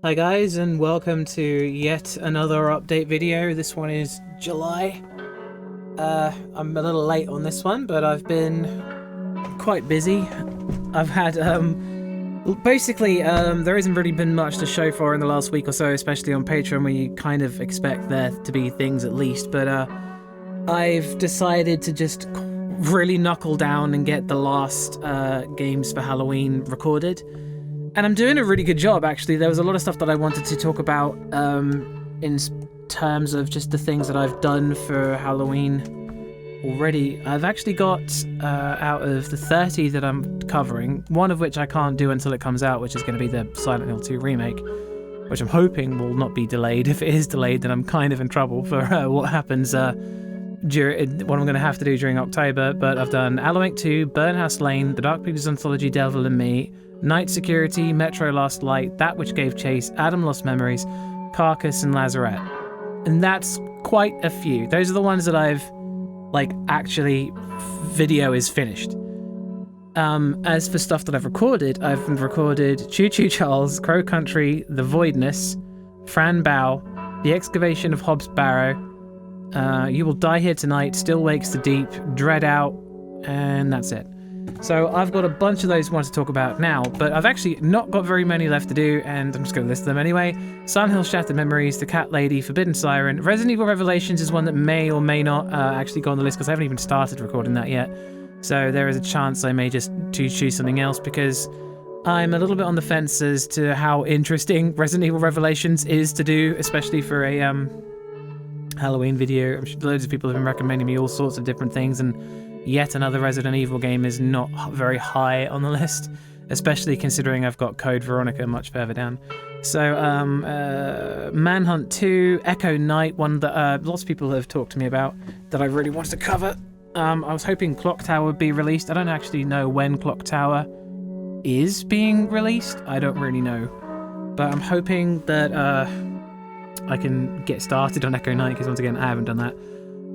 Hi guys, and welcome to yet another update video. This one is July. I'm a little late on this one, but I've been quite busy. I've had basically there hasn't really been much to show for in the last week or so, especially on Patreon, where you kind of expect there to be things at least. But I've decided to just really knuckle down and get the last games for Halloween recorded. And I'm doing a really good job, actually. There was a lot of stuff that I wanted to talk about in terms of just the things that I've done for Halloween already. I've actually got, out of the 30 that I'm covering, one of which I can't do until it comes out, which is going to be the Silent Hill 2 remake, which I'm hoping will not be delayed. If it is delayed, then I'm kind of in trouble for what happens what I'm going to have to do during October. But I've done Alan Wake 2, Burnhouse Lane, The Dark Pictures Anthology, Devil and Me, Night Security, Metro Last Light, That Which Gave Chase, Adam Lost Memories, Carcass, and Lazarette. And that's quite a few. Those are the ones that I've, actually, video is finished. As for stuff that I've recorded Choo Choo Charles, Crow Country, The Voidness, Fran Bow, The Excavation of Hobbs Barrow, You Will Die Here Tonight, Still Wakes the Deep, Dread Out, and that's it. So I've got a bunch of those ones to talk about now, but I've actually not got very many left to do, and I'm just going to list them anyway. Silent Hill Shattered Memories, The Cat Lady, Forbidden Siren, Resident Evil Revelations is one that may or may not actually go on the list because I haven't even started recording that yet. So there is a chance I may just choose something else because I'm a little bit on the fence as to how interesting Resident Evil Revelations is to do, especially for a Halloween video. I'm sure loads of people have been recommending me all sorts of different things, and yet another Resident Evil game is not very high on the list, especially considering I've got Code Veronica much further down. So, Manhunt 2, Echo Night, one that lots of people have talked to me about that I really wanted to cover. I was hoping Clock Tower would be released. I don't actually know when Clock Tower is being released. I don't really know. But I'm hoping that I can get started on Echo Night, because once again, I haven't done that.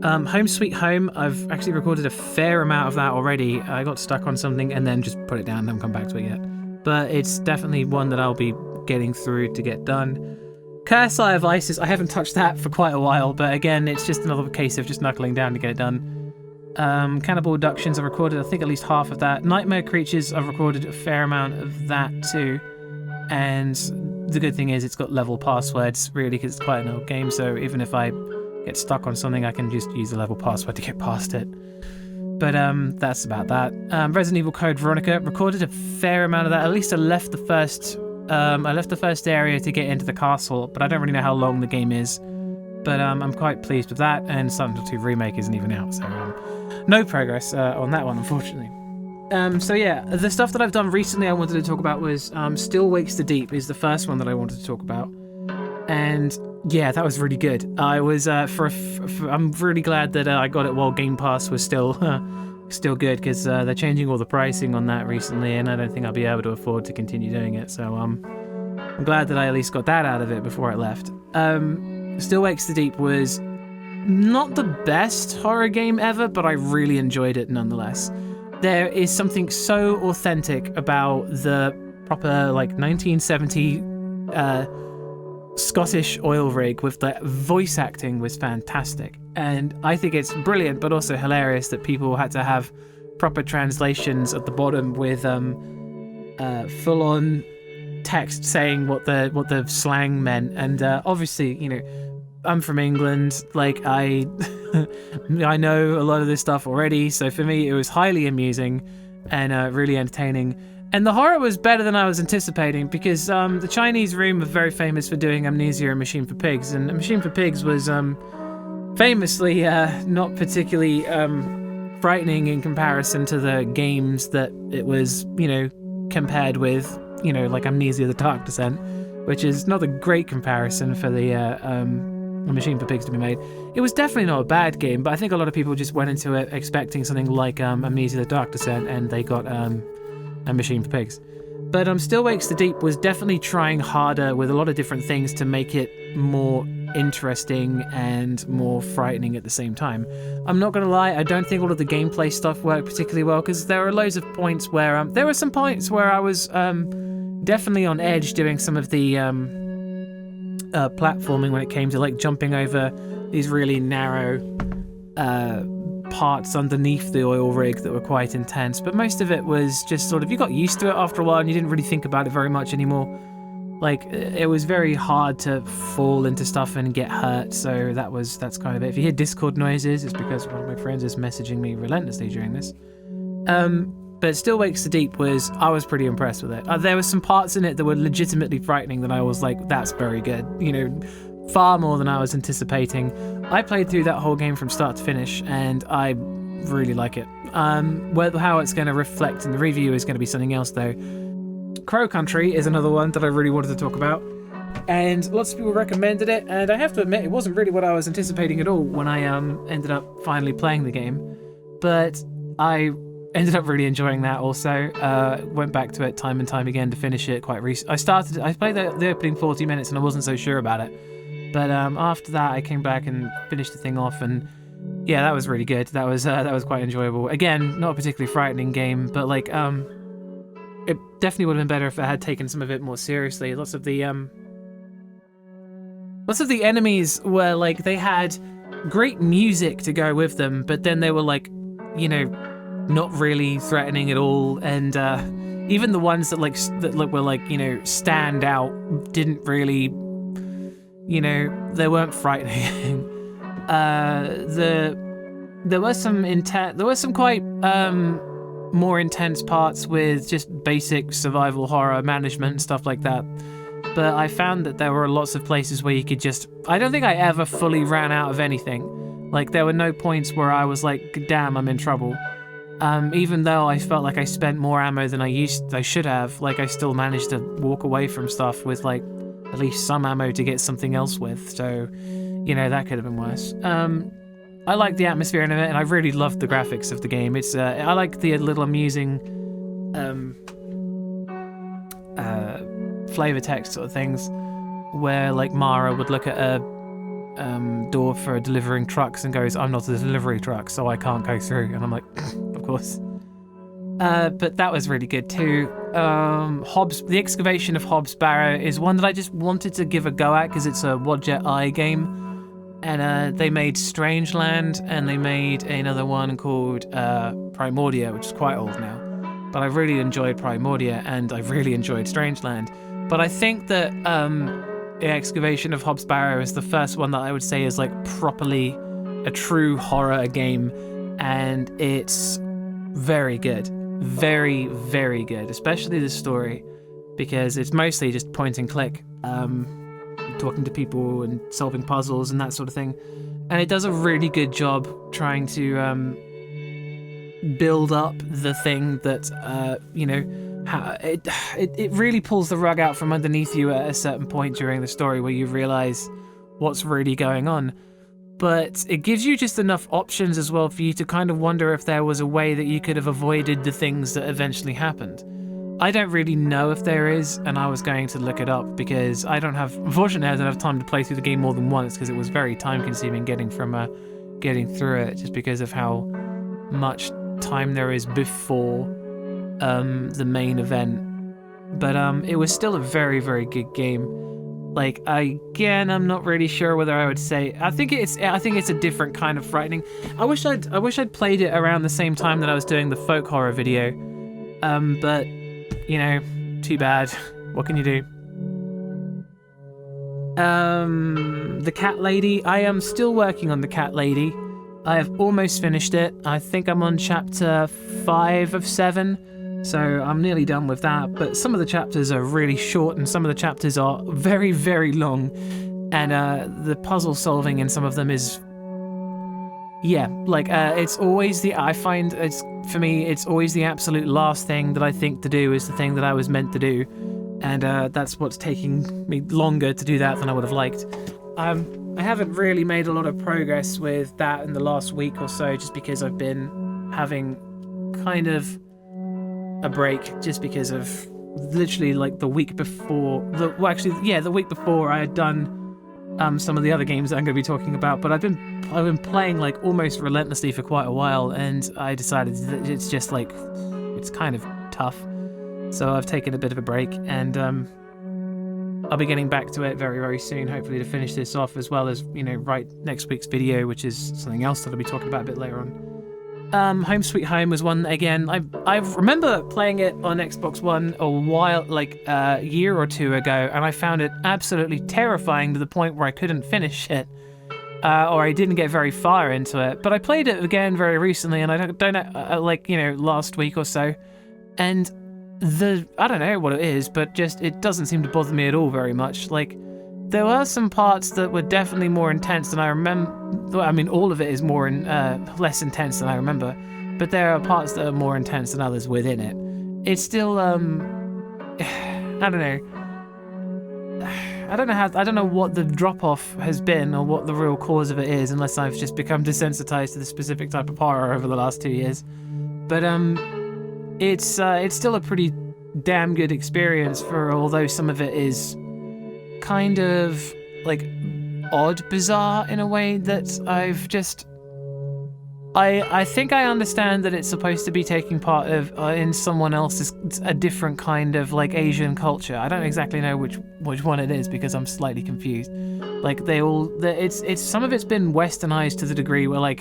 Home Sweet Home, I've actually recorded a fair amount of that already. I got stuck on something and then just put it down and haven't come back to it yet. But it's definitely one that I'll be getting through to get done. Curse Eye of Isis, I haven't touched that for quite a while, but again, it's just another case of just knuckling down to get it done. Cannibal Abductions, I've recorded I think at least half of that. Nightmare Creatures, I've recorded a fair amount of that too. And the good thing is it's got level passwords, really, because it's quite an old game, so even if I get stuck on something, I can just use the level password to get past it. But that's about that. Resident Evil Code Veronica, recorded a fair amount of that. At least I left the first area to get into the castle, but I don't really know how long the game is. But I'm quite pleased with that, and Silent Hill 2 Remake isn't even out, so no progress on that one, unfortunately. So yeah, the stuff that I've done recently I wanted to talk about was Still Wakes the Deep is the first one that I wanted to talk about. And yeah, that was really good. I was I'm really glad that I got it while Game Pass was still good, because they're changing all the pricing on that recently, and I don't think I'll be able to afford to continue doing it. So I'm glad that I at least got that out of it before it left. Still Wakes the Deep was not the best horror game ever, but I really enjoyed it nonetheless. There is something so authentic about the proper 1970 Scottish oil rig with the voice acting was fantastic, and I think it's brilliant but also hilarious that people had to have proper translations at the bottom with full-on text saying what the slang meant. And obviously, I'm from England, I I know a lot of this stuff already, so for me it was highly amusing and really entertaining. And the horror was better than I was anticipating, because the Chinese Room are very famous for doing Amnesia and Machine for Pigs, and Machine for Pigs was famously not particularly frightening in comparison to the games that it was, compared with, like Amnesia: The Dark Descent, which is not a great comparison for the Machine for Pigs to be made. It was definitely not a bad game, but I think a lot of people just went into it expecting something like Amnesia: The Dark Descent, and they got a Machine for Pigs. But Still Wakes the Deep was definitely trying harder with a lot of different things to make it more interesting and more frightening at the same time. I'm not gonna lie, I don't think all of the gameplay stuff worked particularly well, because there are loads of points where there were some points where I was definitely on edge doing some of the platforming when it came to like jumping over these really narrow parts underneath the oil rig that were quite intense, but most of it was just sort of, you got used to it after a while and you didn't really think about it very much anymore. Like, it was very hard to fall into stuff and get hurt, so that's kind of it. If you hear Discord noises, it's because one of my friends is messaging me relentlessly during this. But Still Wakes the Deep I was pretty impressed with it. There were some parts in it that were legitimately frightening that I was like, that's very good. You know, far more than I was anticipating. I played through that whole game from start to finish, and I really like it. How it's going to reflect in the review is going to be something else, though. Crow Country is another one that I really wanted to talk about, and lots of people recommended it, and I have to admit it wasn't really what I was anticipating at all when I ended up finally playing the game, but I ended up really enjoying that also. Went back to it time and time again to finish it quite recently. I played the opening 40 minutes and I wasn't so sure about it, but after that I came back and finished the thing off, and yeah, that was really good. That was quite enjoyable. Again, not a particularly frightening game, but like it definitely would have been better if I had taken some of it more seriously. Lots of the enemies were like, they had great music to go with them, but then they were like, you know, not really threatening at all. And even the ones that were like, you know, stand out didn't really, you know, they weren't frightening. There were some quite more intense parts with just basic survival horror management and stuff like that. But I found that there were lots of places where you could just... I don't think I ever fully ran out of anything. Like, there were no points where I was like, damn, I'm in trouble. Even though I felt like I spent more ammo than I should have, like, I still managed to walk away from stuff with, like, at least some ammo to get something else with. So, you know, that could have been worse. I like the atmosphere in it, and I really loved the graphics of the game. It's I like the little amusing flavor text sort of things, where like Mara would look at a door for delivering trucks and goes, "I'm not a delivery truck, so I can't go through." And I'm like, of course. But that was really good too. The Excavation of Hobbs Barrow is one that I just wanted to give a go at because it's a Wadjet Eye game. And they made Strangeland, and they made another one called Primordia, which is quite old now. But I really enjoyed Primordia, and I really enjoyed Strangeland. But I think that The Excavation of Hobbs Barrow is the first one that I would say is like properly a true horror game, and it's very good. Very, very good, especially the story, because it's mostly just point and click. Talking to people and solving puzzles and that sort of thing, and it does a really good job trying to build up the thing that you know, it really pulls the rug out from underneath you at a certain point during the story where you realize what's really going on. But it gives you just enough options as well for you to kind of wonder if there was a way that you could have avoided the things that eventually happened. I don't really know if there is, and I was going to look it up because unfortunately I don't have time to play through the game more than once because it was very time consuming getting through it, just because of how much time there is before the main event. But it was still a very, very good game. Like, again, I'm not really sure whether I would say, I think it's a different kind of frightening. I wish I'd played it around the same time that I was doing the folk horror video. But you know, too bad. What can you do? The Cat Lady. I am still working on The Cat Lady. I have almost finished it. I think I'm on chapter 5 of 7, so I'm nearly done with that. But some of the chapters are really short, and some of the chapters are very, very long. And the puzzle solving in some of them is... yeah, like, it's always for me, it's always the absolute last thing that I think to do is the thing that I was meant to do. And that's what's taking me longer to do that than I would have liked. I haven't really made a lot of progress with that in the last week or so, just because I've been having kind of a break, just because of literally like the week before, the week before I had done some of the other games that I'm going to be talking about, but I've been playing like almost relentlessly for quite a while, and I decided that it's just like, it's kind of tough, so I've taken a bit of a break, and I'll be getting back to it very, very soon, hopefully to finish this off, as well as, write next week's video, which is something else that I'll be talking about a bit later on. Home Sweet Home was one, again, I remember playing it on Xbox One a while, a year or two ago, and I found it absolutely terrifying to the point where I couldn't finish it, or I didn't get very far into it. But I played it again very recently, and I don't know, last week or so, and I don't know what it is, but just it doesn't seem to bother me at all very much. Like, there were some parts that were definitely more intense than I remember. I mean, all of it is less intense than I remember, but there are parts that are more intense than others within it. It's still, I don't know. I don't know what the drop-off has been or what the real cause of it is, unless I've just become desensitized to the specific type of horror over the last 2 years. But, it's still a pretty damn good experience, although some of it is kind of odd, bizarre in a way that I've just. I think I understand that it's supposed to be taking part of in someone else's a different kind of Asian culture. I don't exactly know which one it is because I'm slightly confused. It's some of it's been westernized to the degree where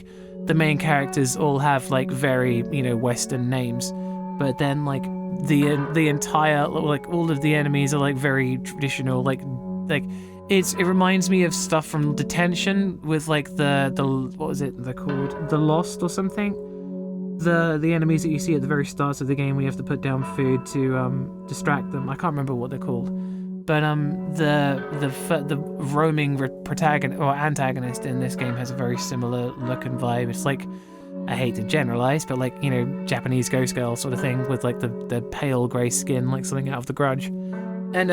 the main characters all have very Western names. But then, the entire, all of the enemies are, very traditional, it reminds me of stuff from Detention with, the what was it they're called? The Lost or something? The enemies that you see at the very start of the game where you have to put down food to, distract them. I can't remember what they're called. But, the roaming protagonist, or antagonist in this game has a very similar look and vibe. It's I hate to generalize, but Japanese ghost girl sort of thing with the pale grey skin, something out of The Grudge. And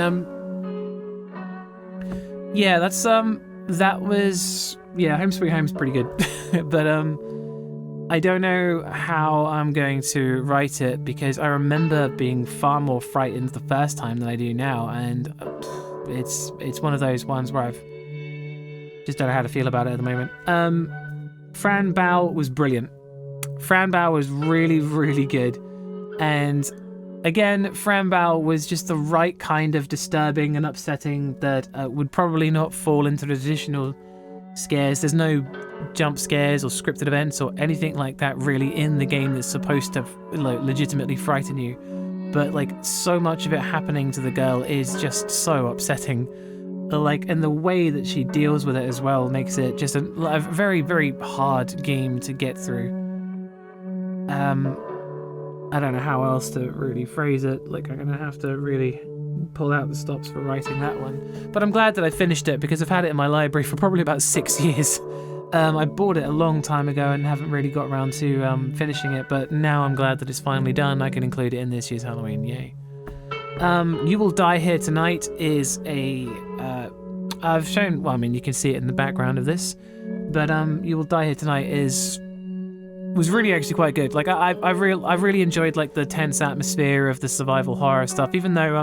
yeah, that was Home Sweet Home's pretty good. But I don't know how I'm going to write it because I remember being far more frightened the first time than I do now, and it's one of those ones where I've just don't know how to feel about it at the moment. Fran Bow was brilliant. Fran Bow was really, really good. And again, Fran Bow was just the right kind of disturbing and upsetting that would probably not fall into the traditional scares. There's no jump scares or scripted events or anything like that really in the game that's supposed to legitimately frighten you. But so much of it happening to the girl is just so upsetting. And the way that she deals with it as well makes it just a very, very hard game to get through. I don't know how else to really phrase it. I'm gonna have to really pull out the stops for writing that one. But I'm glad that I finished it because I've had it in my library for probably about 6 years. I bought it a long time ago and haven't really got around to finishing it, but now I'm glad that it's finally done. I can include it in this year's Halloween, yay. You Will Die Here Tonight is I've shown, well, I mean, you can see it in the background of this, but You Will Die Here Tonight was really actually quite good. I really enjoyed the tense atmosphere of the survival horror stuff, even though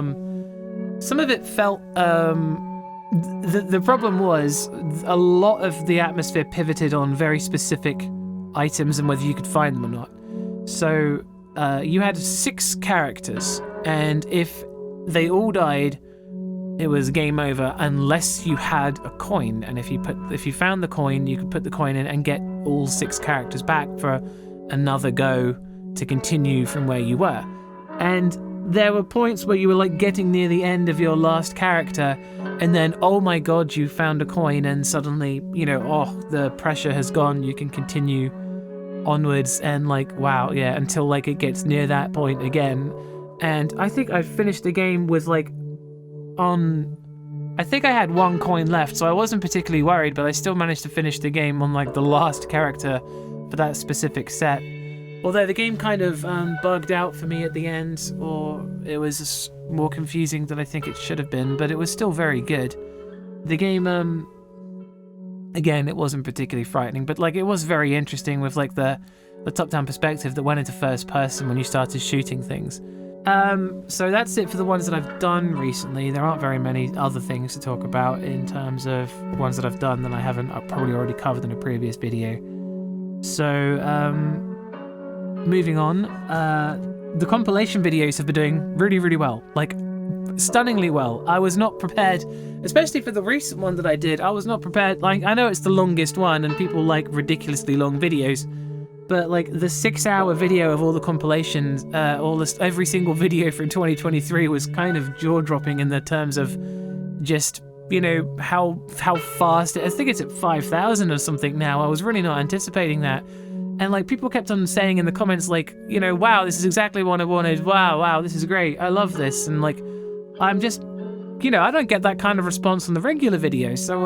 some of it felt the problem was a lot of the atmosphere pivoted on very specific items and whether you could find them or not. So you had 6 characters, and if they all died, it was game over unless you had a coin. And if you found the coin, you could put the coin in and get all 6 characters back for another go to continue from where you were. And there were points where you were getting near the end of your last character, and then oh my god, you found a coin, and suddenly the pressure has gone. You can continue onwards, and wow, yeah, until it gets near that point again. And I think I finished the game with I think I had 1 coin left, so I wasn't particularly worried, but I still managed to finish the game on the last character for that specific set. Although the game kind of bugged out for me at the end, or it was just more confusing than I think it should have been, but it was still very good. The game, again, it wasn't particularly frightening, but it was very interesting with the top-down perspective that went into first person when you started shooting things. So that's it for the ones that I've done recently. There aren't very many other things to talk about in terms of ones that I've done that I've probably already covered in a previous video. So, moving on, the compilation videos have been doing really, really well. stunningly well. I was not prepared, especially for the recent one that I did. I was not prepared. Like, I know it's the longest one and people like ridiculously long videos, but like the 6-hour video of all the compilations, every single video from 2023 was kind of jaw-dropping in the terms of just, you know, how fast I think it's at 5,000 or something now. I was really not anticipating that. And like people kept on saying in the comments, like, you know, wow, this is exactly what I wanted. Wow, this is great. I love this. And like, I'm just, you know, I don't get that kind of response on the regular videos. So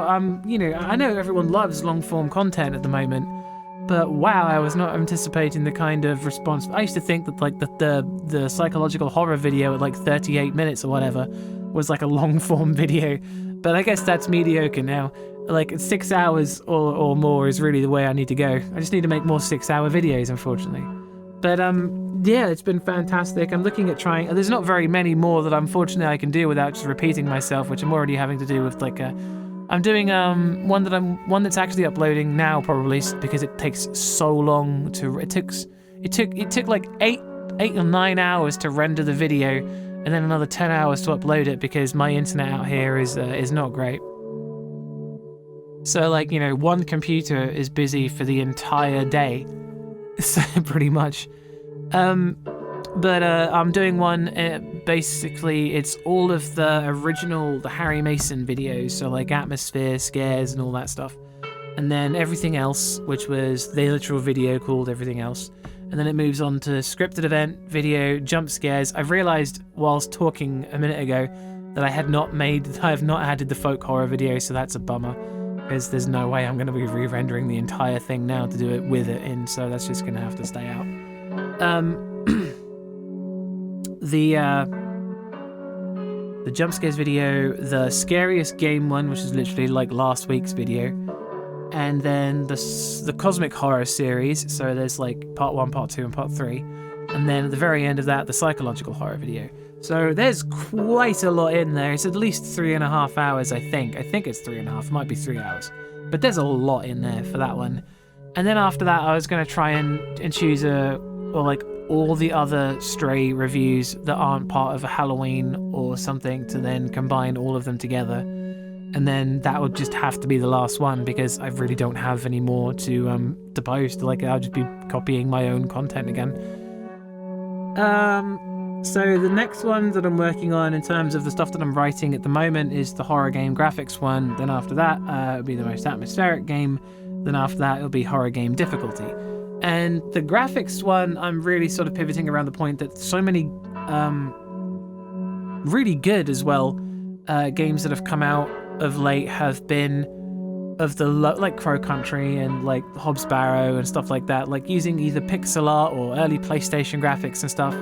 you know, I know everyone loves long form content at the moment, but wow, I was not anticipating the kind of response. I used to think that like the psychological horror video at like 38 minutes or whatever was like a long form video, but I guess that's mediocre now. Like 6 hours or more is really the way I need to go. I just need to make more 6-hour videos, unfortunately. But yeah, it's been fantastic. I'm looking at trying. There's not very many more that unfortunately I can do without just repeating myself, which I'm already having to do with like I'm doing one that's actually uploading now probably because it takes so long to. It took like 8 or 9 hours to render the video, and then another 10 hours to upload it because my internet out here is not great. So like, you know, one computer is busy for the entire day, so pretty much. But I'm doing one, basically it's all of the original, the Harry Mason videos, so like atmosphere, scares and all that stuff. And then everything else, which was the literal video called Everything Else. And then it moves on to scripted event, video, jump scares. I've realized whilst talking a minute ago that I have not added the folk horror video, so that's a bummer. Because there's no way I'm going to be re-rendering the entire thing now to do it with it in, so that's just going to have to stay out. The jump scares video, the scariest game one, which is literally like last week's video, and then the cosmic horror series, so there's like part 1, part 2 and part 3, and then at the very end of that, the psychological horror video. So there's quite a lot in there. It's at least 3.5 hours, I think. I think it's 3.5, it might be 3 hours. But there's a lot in there for that one. And then after that, I was going to try and choose all the other Stray reviews that aren't part of a Halloween or something to then combine all of them together. And then that would just have to be the last one because I really don't have any more to post. Like, I'll just be copying my own content again. So the next one that I'm working on in terms of the stuff that I'm writing at the moment is the horror game graphics one. Then after that, it'll be the most atmospheric game. Then after that, it'll be horror game difficulty. And the graphics one, I'm really sort of pivoting around the point that so many really good as well games that have come out of late have been of the like Crow Country and like Hobbs Barrow and stuff like that, like using either pixel art or early PlayStation graphics and stuff,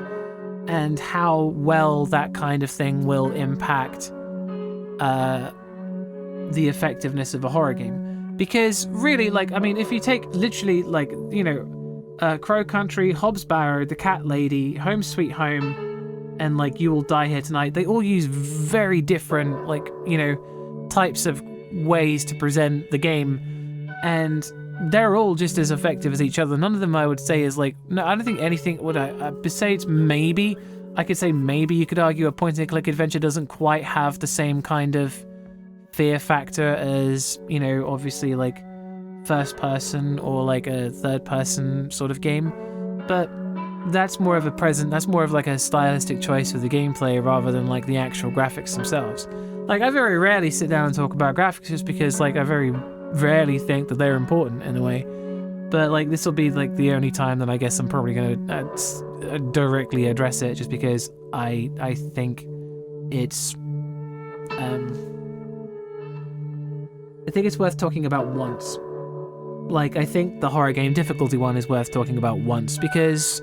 and how well that kind of thing will impact the effectiveness of a horror game. Because really, like, I mean, if you take literally, like, you know, Crow Country, Hobbs Barrow, The Cat Lady, Home Sweet Home, and like You Will Die Here Tonight, they all use very different, like, you know, types of ways to present the game, and they're all just as effective as each other. None of them I would say is like, no, I don't think anything would besides maybe, I could say maybe you could argue a point-and-click adventure doesn't quite have the same kind of fear factor as, you know, obviously like first person or like a third person sort of game, but that's more of like a stylistic choice of the gameplay rather than like the actual graphics themselves. Like, I very rarely sit down and talk about graphics just because like I very rarely think that they're important in a way, but like this will be like the only time that I guess I'm probably going to directly address it, just because I think it's I think it's worth talking about once. Like, I think the horror game difficulty one is worth talking about once, because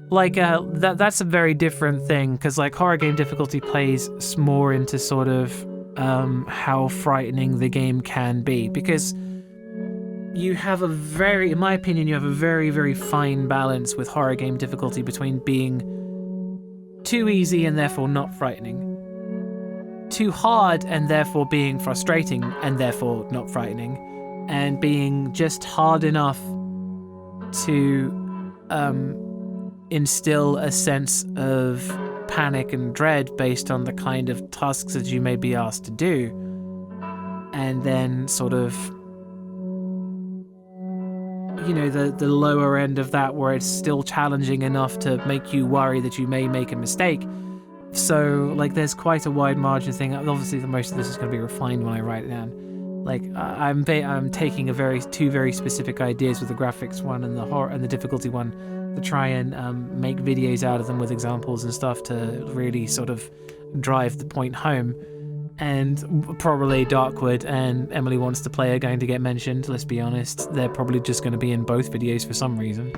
like that's a very different thing, because like horror game difficulty plays more into sort of how frightening the game can be, because you have in my opinion, you have a very, very fine balance with horror game difficulty between being too easy and therefore not frightening, too hard and therefore being frustrating and therefore not frightening, and being just hard enough to instill a sense of panic and dread based on the kind of tasks that you may be asked to do, and then sort of, you know, the lower end of that where it's still challenging enough to make you worry that you may make a mistake. So like there's quite a wide margin thing. Obviously the most of this is going to be refined when I write it down. Like I'm taking two very specific ideas with the graphics one and the horror and the difficulty one to try and make videos out of them with examples and stuff to really sort of drive the point home. And probably Darkwood and Emily Wants to Play are going to get mentioned, let's be honest. They're probably just going to be in both videos for some reason.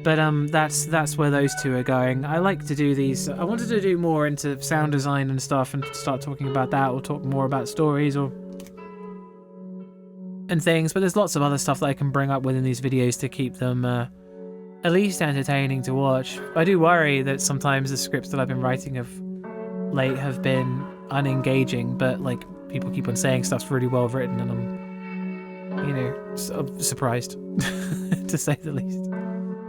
But that's where those two are going. I like to do these. I wanted to do more into sound design and stuff and start talking about that, or talk more about stories and things, but there's lots of other stuff that I can bring up within these videos to keep them at least entertaining to watch. I do worry that sometimes the scripts that I've been writing of late have been unengaging, but like people keep on saying stuff's really well written, and I'm, you know, surprised to say the least.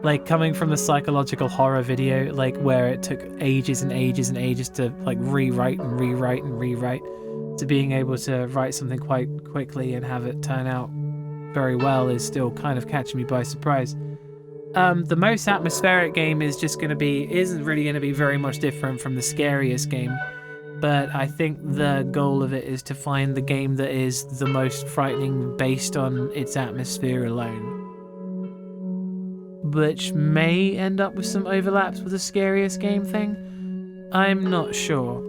Like coming from the psychological horror video, like where it took ages and ages and ages to like rewrite, to being able to write something quite quickly and have it turn out very well is still kind of catching me by surprise. The most atmospheric game isn't really going to be very much different from the scariest game, but I think the goal of it is to find the game that is the most frightening based on its atmosphere alone, which may end up with some overlaps with the scariest game thing. I'm not sure.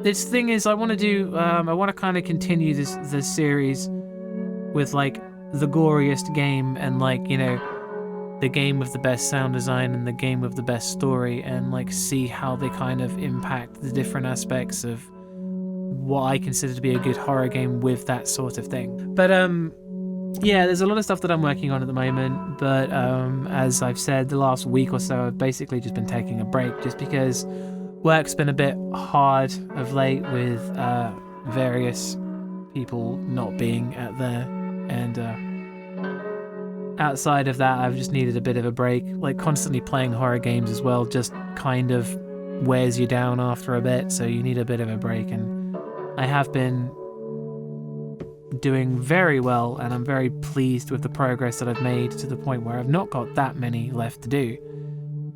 This thing is, I want to kind of continue this series with like the goriest game and like, you know, the game with the best sound design and the game with the best story, and like see how they kind of impact the different aspects of what I consider to be a good horror game with that sort of thing. But yeah, there's a lot of stuff that I'm working on at the moment, but as I've said, the last week or so I've basically just been taking a break just because work's been a bit hard of late with various people not being at there, and outside of that I've just needed a bit of a break. Like constantly playing horror games as well just kind of wears you down after a bit, so you need a bit of a break, and I have been doing very well, and I'm very pleased with the progress that I've made to the point where I've not got that many left to do,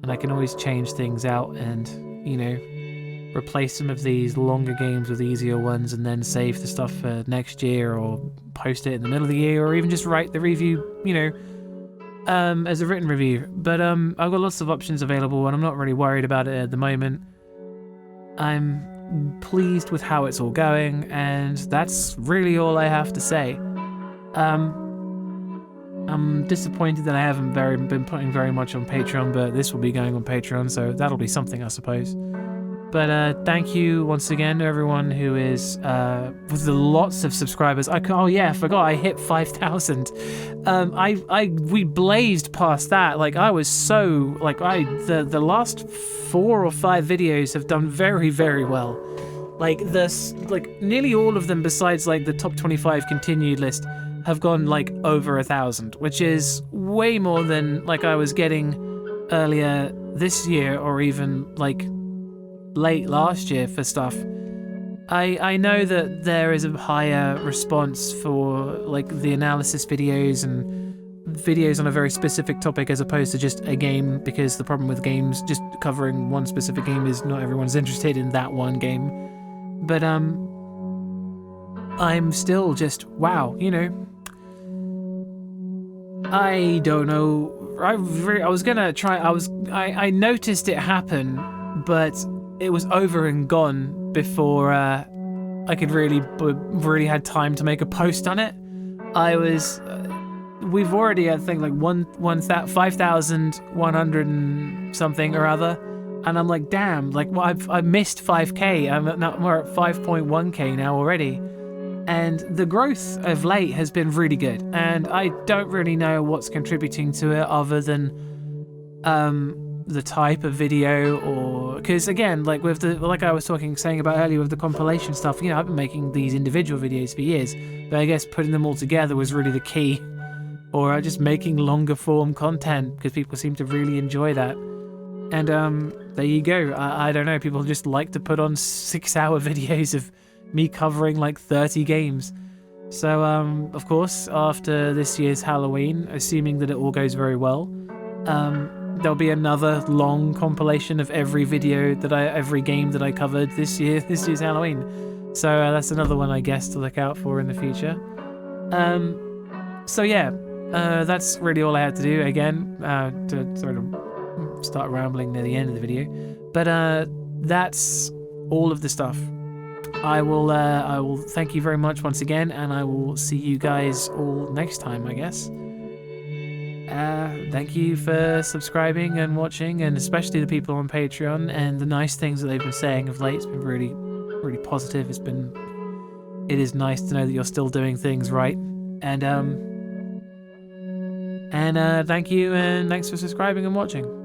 and I can always change things out and, you know, replace some of these longer games with easier ones, and then save the stuff for next year, or post it in the middle of the year, or even just write the review, you know, as a written review. But I've got lots of options available, and I'm not really worried about it at the moment. I'm pleased with how it's all going, and that's really all I have to say. I'm disappointed that I haven't been putting very much on Patreon, but this will be going on Patreon, so that'll be something, I suppose. But thank you once again to everyone who is with the lots of subscribers. Oh yeah, I forgot I hit 5,000. We blazed past that. Like I was so like the last 4 or 5 videos have done very, very well. Like nearly all of them besides like the top 25 continued list have gone like over 1,000, which is way more than like I was getting earlier this year, or even like late last year for stuff. I know that there is a higher response for like the analysis videos and videos on a very specific topic as opposed to just a game, because the problem with games just covering one specific game is not everyone's interested in that one game. But I'm still just wow, you know. I don't know. I was gonna try. I noticed it happen, but it was over and gone before I could really had time to make a post on it. We've already, I think, like 5,100 and something or other, and I'm like, damn, like I missed 5k. We're at 5.1k now already, and the growth of late has been really good, and I don't really know what's contributing to it other than the type of video, or because again, like with like I was saying about earlier with the compilation stuff, you know, I've been making these individual videos for years, but I guess putting them all together was really the key, or just making longer form content because people seem to really enjoy that. And there you go. I don't know, people just like to put on 6-hour videos of me covering like 30 games. So, of course, after this year's Halloween, assuming that it all goes very well, there'll be another long compilation of every game that I covered this year's Halloween. So that's another one, I guess, to look out for in the future. So yeah, that's really all I had to do again, to sort of start rambling near the end of the video. But that's all of the stuff. I will thank you very much once again, and I will see you guys all next time, I guess. Thank you for subscribing and watching, and especially the people on Patreon and the nice things that they've been saying of late. It's been really, really positive. It is nice to know that you're still doing things right. And thank you, and thanks for subscribing and watching.